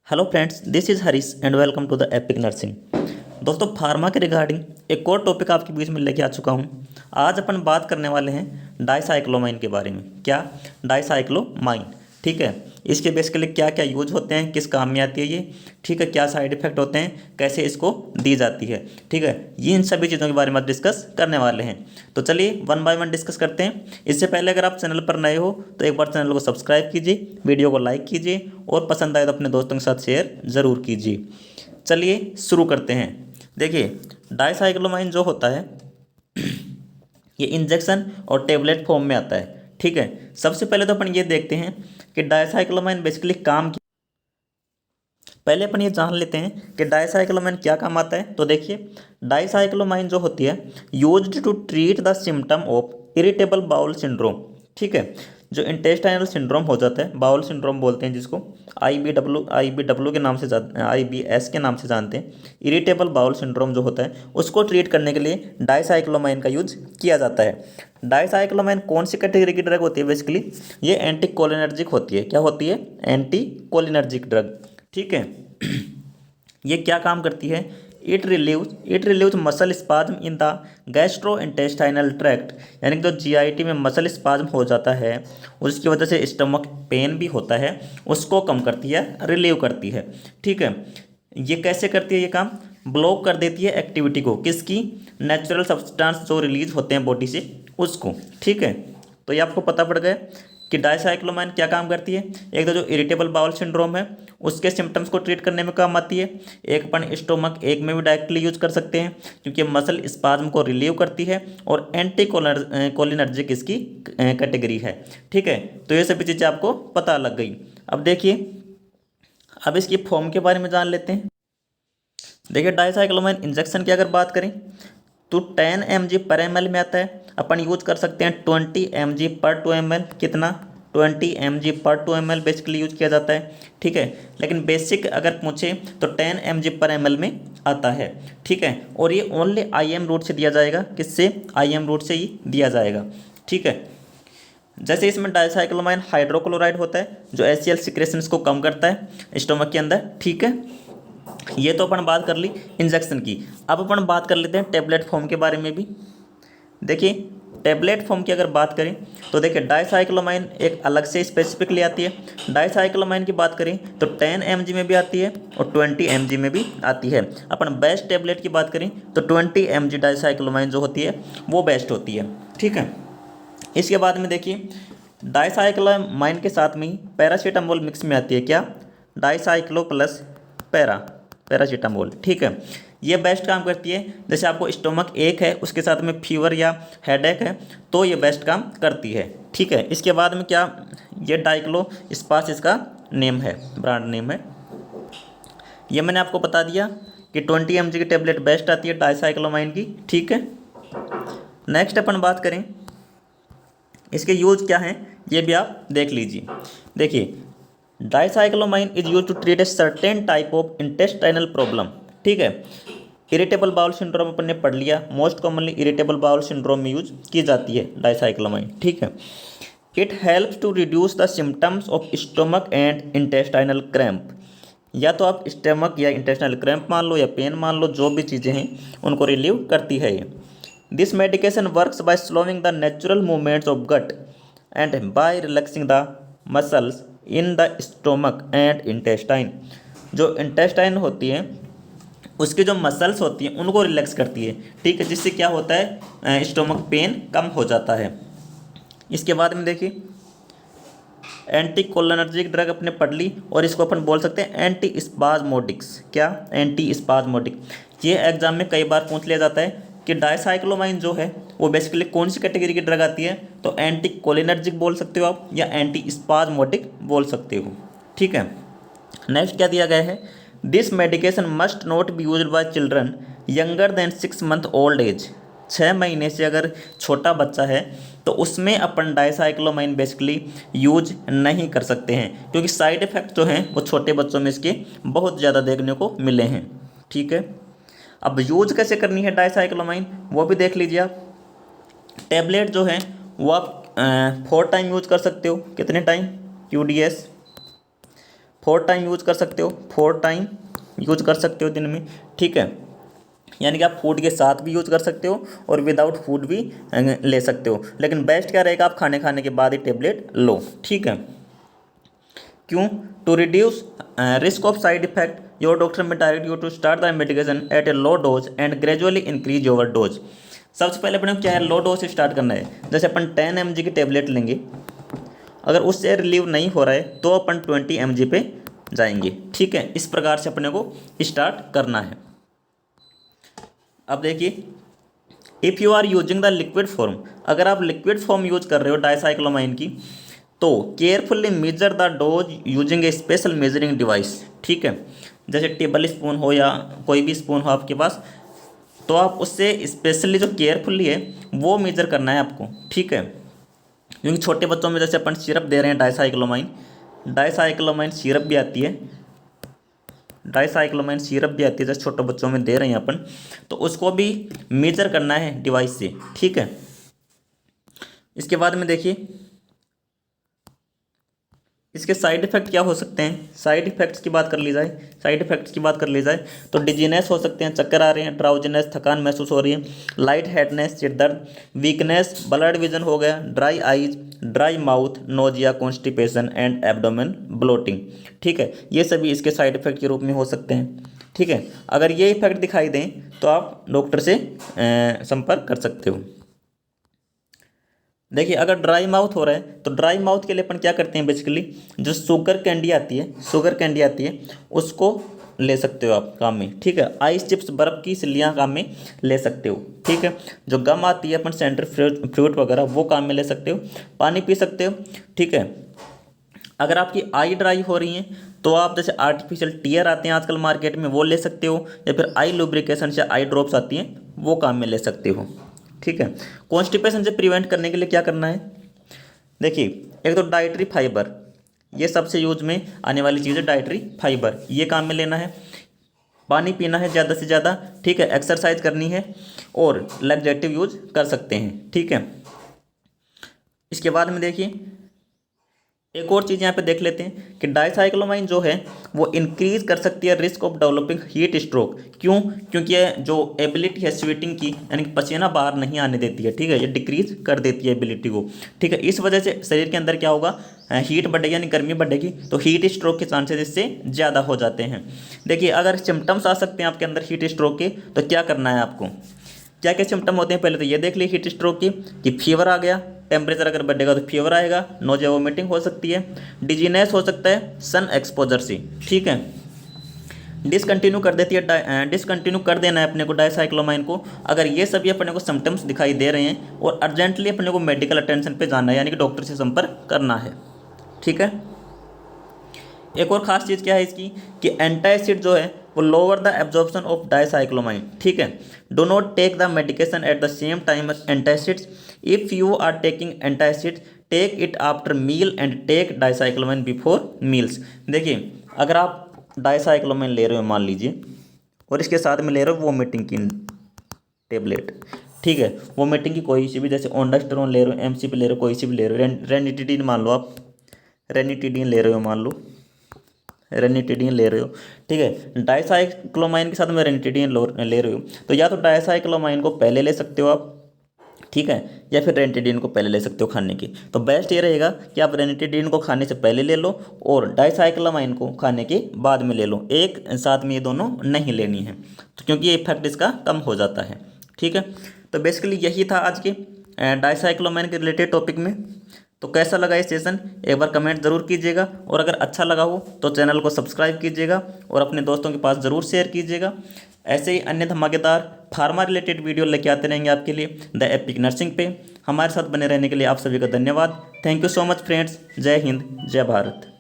Hello friends, this is Harish and welcome to the epic nursing. दोस्तों, pharma के regarding एक और टॉपिक आपके बीच में लेके आ चुका हूँ। आज अपन बात करने वाले हैं डाइसाइक्लोमाइन के बारे में। क्या? डाइसाइक्लोमाइन। ठीक है। इसके बेसिकली क्या क्या यूज होते हैं, किस काम में आती है ये, ठीक है, क्या साइड इफेक्ट होते हैं, कैसे इसको दी जाती है, ठीक है, ये इन सभी चीज़ों के बारे में डिस्कस करने वाले हैं। तो चलिए वन बाय वन डिस्कस करते हैं। इससे पहले अगर आप चैनल पर नए हो तो एक बार चैनल को सब्सक्राइब कीजिए, वीडियो को लाइक कीजिए और पसंद आए तो अपने दोस्तों के साथ शेयर ज़रूर कीजिए। चलिए शुरू करते हैं। देखिए, डाइसाइक्लोमाइन जो होता है ये इंजेक्शन और टेबलेट फॉर्म में आता है। ठीक है। सबसे पहले तो अपन ये देखते हैं कि डाइसाइक्लोमाइन बेसिकली काम पहले अपन ये जान लेते हैं कि डाइसाइक्लोमाइन क्या काम आता है। तो देखिए, डाइसाइक्लोमाइन जो होती है used to treat the symptom of irritable bowel syndrome. ठीक है। जो इंटेस्टाइनल सिंड्रोम हो जाता है, बाउल सिंड्रोम बोलते हैं जिसको, आई बी डब्ल्यू के नाम से IBS के नाम से जानते हैं। इरिटेबल बाउल सिंड्रोम जो होता है उसको ट्रीट करने के लिए डाइसाइक्लोमाइन का यूज किया जाता है। डाइसाइक्लोमाइन कौन सी कैटेगरी की ड्रग होती है? बेसिकली ये एंटी कोलिनर्जिक होती है। क्या होती है? Anti cholinergic drug. ठीक है। ये क्या काम करती है? It relieves muscle spasm in the gastro intestinal tract, यानी कि जो GIT में मसल स्पाज्म हो जाता है उसकी वजह से स्टमक पेन भी होता है, उसको कम करती है, रिलीव करती है। ठीक है। ये कैसे करती है ये काम? ब्लॉक कर देती है एक्टिविटी को, किसकी? नेचुरल सब्सटेंस जो रिलीज होते हैं बॉडी से उसको। ठीक है। तो ये आपको पता पड़ गया कि डाइसाइक्लोमाइन क्या काम करती है। एक तो जो इरिटेबल बाउल सिंड्रोम है उसके सिम्टम्स को ट्रीट करने में काम आती है। एक अपन स्टोमक एक में भी डायरेक्टली यूज कर सकते हैं क्योंकि मसल स्पाज्म को रिलीव करती है, और एंटी कोलिनर्जिक इसकी कैटेगरी है। ठीक है। तो ये सभी चीज़ें आपको पता लग गई। अब देखिए, अब इसकी फॉर्म के बारे में जान लेते हैं। देखिए, डाइसाइक्लोमाइन इंजेक्शन की अगर बात करें तो 10 mg पर ml में आता है। अपन यूज कर सकते हैं 20 mg पर 2 ml। कितना? 20 mg पर 2 ml बेसिकली यूज किया जाता है। ठीक है। लेकिन बेसिक अगर पूछे तो 10 mg पर ml में आता है। ठीक है। और ये ओनली IM रूट से दिया जाएगा। किससे? IM रूट से ही दिया जाएगा। ठीक है। जैसे इसमें डाइसाइक्लोमाइन हाइड्रोक्लोराइड होता है जो HCl सिक्रेशंस को कम करता है स्टोमक के अंदर। ठीक है। ये तो अपन बात कर ली इंजेक्शन की। अब अपन बात कर लेते हैं टेबलेट फॉर्म के बारे में भी। देखिए, टेबलेट फॉर्म की अगर बात करें तो देखिए, डाइसाइक्लोमाइन एक अलग से स्पेसिफिकली आती है। डाइसाइक्लोमाइन की बात करें तो 10 mg में भी आती है और 20 mg में भी आती है। अपन बेस्ट टेबलेट की बात करें तो 20 mg डाइसाइक्लोमाइन जो होती है वो बेस्ट होती है। ठीक है। इसके बाद में देखिए, डाइसाइक्लोमाइन के साथ में ही पैरासीटामोल मिक्स में आती है। क्या? डाइसाइक्लो प्लस पैरासीटामोल। ठीक है। ये बेस्ट काम करती है। जैसे आपको स्टोमक एक है उसके साथ में फीवर या हेडेक है तो ये बेस्ट काम करती है। ठीक है। इसके बाद में क्या? ये डाइक्लो स्पास इसका नेम है, ब्रांड नेम है। ये मैंने आपको बता दिया कि 20 mg की टेबलेट बेस्ट आती है डाइसाइक्लोमाइन की। ठीक है। नेक्स्ट अपन बात करें इसके यूज क्या हैं, ये भी आप देख लीजिए। देखिए, dicyclomine is use to treat a certain type of intestinal problem. ठीक है। इरिटेबल बाउल सिंड्रोम अपन ने पढ़ लिया। Most commonly irritable bowel syndrome में यूज की जाती है डाइसाइक्लोमाइन। ठीक है। It helps to reduce the symptoms of stomach and intestinal cramp. या तो आप स्टमक या इंटेस्टाइनल क्रैम्प मान लो या पेन मान लो, जो भी चीज़ें हैं उनको रिलीव करती है ये। This medication works by slowing the natural movements of gut and by relaxing the muscles in the stomach and intestine. जो इंटेस्टाइन होती है उसकी जो मसल्स होती हैं उनको रिलैक्स करती है। ठीक है। जिससे क्या होता है? स्टोमक पेन कम हो जाता है। इसके बाद में देखिए, एंटी कोलिनर्जिक ड्रग अपने पढ़ ली और इसको अपन बोल सकते हैं एंटी स्पाज्मोटिक्स। क्या? Anti spasmodic. ये एग्जाम में कई बार पूछ लिया जाता है कि डाइसाइक्लोमाइन जो है वो बेसिकली कौन सी कैटेगरी की ड्रग आती है। तो एंटी कोलिनर्जिक बोल सकते हो आप या एंटी स्पाज्मोटिक बोल सकते हो। ठीक है। नेक्स्ट क्या दिया गया है? This medication must not be used by children younger than 6 month old age. 6 महीने से अगर छोटा बच्चा है तो उसमें अपन डाइसाइक्लोमाइन बेसिकली यूज नहीं कर सकते हैं क्योंकि साइड इफ़ेक्ट जो हैं वो छोटे बच्चों में इसके बहुत ज़्यादा देखने को मिले हैं। ठीक है। अब यूज कैसे करनी है डाइसाइक्लोमाइन वो भी देख लीजिए आप। टैबलेट जो है वो आप 4 टाइम यूज कर सकते हो। कितने टाइम? QDS 4 टाइम यूज कर सकते हो, 4 टाइम यूज कर सकते हो दिन में, ठीक है। यानी कि आप फूड के साथ भी यूज कर सकते हो और विदाउट फूड भी ले सकते हो, लेकिन बेस्ट क्या रहेगा, आप खाने के बाद ही टेबलेट लो, ठीक है। क्यों? To reduce risk of side effect your doctor may direct you to start the medication at a low dose and gradually increase your dose. सबसे पहले अपने को क्या है, लो डोज से स्टार्ट करना है। जैसे अपन 10 mg की टेबलेट लेंगे, अगर उससे रिलीव नहीं हो रहा है तो अपन 20 mg पे जाएंगे, ठीक है। इस प्रकार से अपने को स्टार्ट करना है। अब देखिए, if you are using the liquid form, अगर आप लिक्विड फॉर्म यूज कर रहे हो डाइसाइक्लोमाइन की, तो carefully measure the dose using A special measuring device, ठीक है। जैसे टेबल स्पून हो या कोई भी स्पून हो आपके पास, तो आप उससे स्पेशली जो केयरफुली है वो मेजर करना है आपको, ठीक है। क्योंकि छोटे बच्चों में जैसे अपन सिरप दे रहे हैं डाइसाइक्लोमाइन सिरप भी आती है, डाइसाइक्लोमाइन सिरप भी आती है, जैसे छोटे बच्चों में दे रहे हैं अपन, तो उसको भी मेजर करना है डिवाइस से, ठीक है। इसके बाद में देखिए, इसके साइड इफ़ेक्ट क्या हो सकते हैं। साइड इफ़ेक्ट्स की बात कर ली जाए तो डिजीनेस हो सकते हैं, चक्कर आ रहे हैं, ड्राउजीनेस, थकान महसूस हो रही है, लाइट हेडनेस, सिर दर्द, वीकनेस, ब्लड विजन हो गया, dry eyes, dry mouth, nausea, constipation and abdomen bloating, ठीक है। ये सभी इसके साइड इफ़ेक्ट के रूप में हो सकते हैं, ठीक है। अगर ये इफेक्ट दिखाई दें तो आप डॉक्टर से संपर्क कर सकते हो। देखिए, अगर ड्राई माउथ हो रहा है तो ड्राई माउथ के लिए अपन क्या करते हैं, बेसिकली जो शुगर कैंडी आती है उसको ले सकते हो आप काम में, ठीक है। आइस चिप्स, बर्फ़ की सिल्लियाँ काम में ले सकते हो, ठीक है। जो गम आती है अपन सेंटर फ्रूट वगैरह, वो काम में ले सकते हो। पानी पी सकते हो, ठीक है। अगर आपकी आई ड्राई हो रही है तो आप जैसे आर्टिफिशियल टीयर आते हैं आजकल मार्केट में, वो ले सकते हो, या फिर आई लुब्रिकेशन से आई ड्रॉप्स आती हैं, वो काम में ले सकते हो, ठीक है। कॉन्स्टिपेशन से प्रिवेंट करने के लिए क्या करना है, देखिए, एक तो डाइटरी फाइबर, ये सबसे यूज में आने वाली चीज़ है, डाइटरी फाइबर, ये काम में लेना है। पानी पीना है ज़्यादा से ज़्यादा, ठीक है। एक्सरसाइज करनी है और लैक्सेटिव यूज कर सकते हैं, ठीक है। इसके बाद में देखिए, एक और चीज़ यहाँ पे देख लेते हैं कि डाइसाइक्लोमाइन जो है वो इंक्रीज कर सकती है risk of developing heat stroke. क्यों? क्योंकि ये जो एबिलिटी है स्वेटिंग की, यानी कि पसीना बाहर नहीं आने देती है, ठीक है, ये डिक्रीज कर देती है एबिलिटी को, ठीक है। इस वजह से शरीर के अंदर क्या होगा, हीट बढ़ेगी, यानी गर्मी बढ़ेगी, तो हीट स्ट्रोक के चांसेस इससे ज़्यादा हो जाते हैं। देखिए, अगर सिम्टम्स आ सकते हैं आपके अंदर हीट स्ट्रोक के, तो क्या करना है आपको, क्या क्या सिम्टम होते हैं, पहले तो ये देख लिए हीट स्ट्रोक की, कि फीवर आ गया, टेम्परेचर अगर बढ़ेगा तो फीवर आएगा, नोजिया वोमिटिंग हो सकती है, डिजीनेस हो सकता है सन एक्सपोजर से, ठीक है। डिसकंटिन्यू कर देना है अपने को डाइसाइक्लोमाइन को, अगर ये सभी अपने को सिम्टम्स दिखाई दे रहे हैं, और अर्जेंटली अपने को मेडिकल अटेंशन पे जाना है, यानी कि डॉक्टर से संपर्क करना है, ठीक है। एक और ख़ास चीज़ क्या है इसकी, कि एंटासिड जो है वो lower the absorption of dicyclomine, ठीक है। Do not take the medication at the same time as antacids. If you are taking antacids, take it after meal and take dicyclomine before meals. देखिए, अगर आप dicyclomine ले रहे हो मान लीजिए, और इसके साथ में ले रहे हो वोमिटिंग की टेबलेट, ठीक है, वोमिटिंग की कोई सी भी, जैसे ओंडास्टेरोन ले रहे हो, एमसीपी ले रहे हो, कोई सी भी ले रहे हो, रेनिटिडीन मान लो, आप रेनिटिडीन ले रहे हो, मान लो रेनिटिडीन ले रहे हो, ठीक है। डाइसाइक्लोमाइन के साथ में रेनिटिडीन ले रहे हो, तो या तो डाइसाइक्लोमाइन को पहले ले सकते हो आप, ठीक है, या फिर रेनिटिडीन को पहले ले सकते हो खाने की। तो बेस्ट ये रहेगा कि आप रेनिटिडीन को खाने से पहले ले लो और डाइसाइक्लोमाइन को खाने के बाद में ले लो, एक साथ में ये दोनों नहीं लेनी है, तो क्योंकि ये इफेक्ट इसका कम हो जाता है, ठीक है। तो बेसिकली यही था आज के डाइसाइक्लोमाइन के रिलेटेड टॉपिक में। तो कैसा लगा ये सेशन, एक बार कमेंट ज़रूर कीजिएगा, और अगर अच्छा लगा हो तो चैनल को सब्सक्राइब कीजिएगा और अपने दोस्तों के पास ज़रूर शेयर कीजिएगा। ऐसे ही अन्य धमाकेदार फार्मा रिलेटेड वीडियो लेके आते रहेंगे आपके लिए द एपिक नर्सिंग पे। हमारे साथ बने रहने के लिए आप सभी का धन्यवाद। Thank you so much friends. जय हिंद, जय भारत।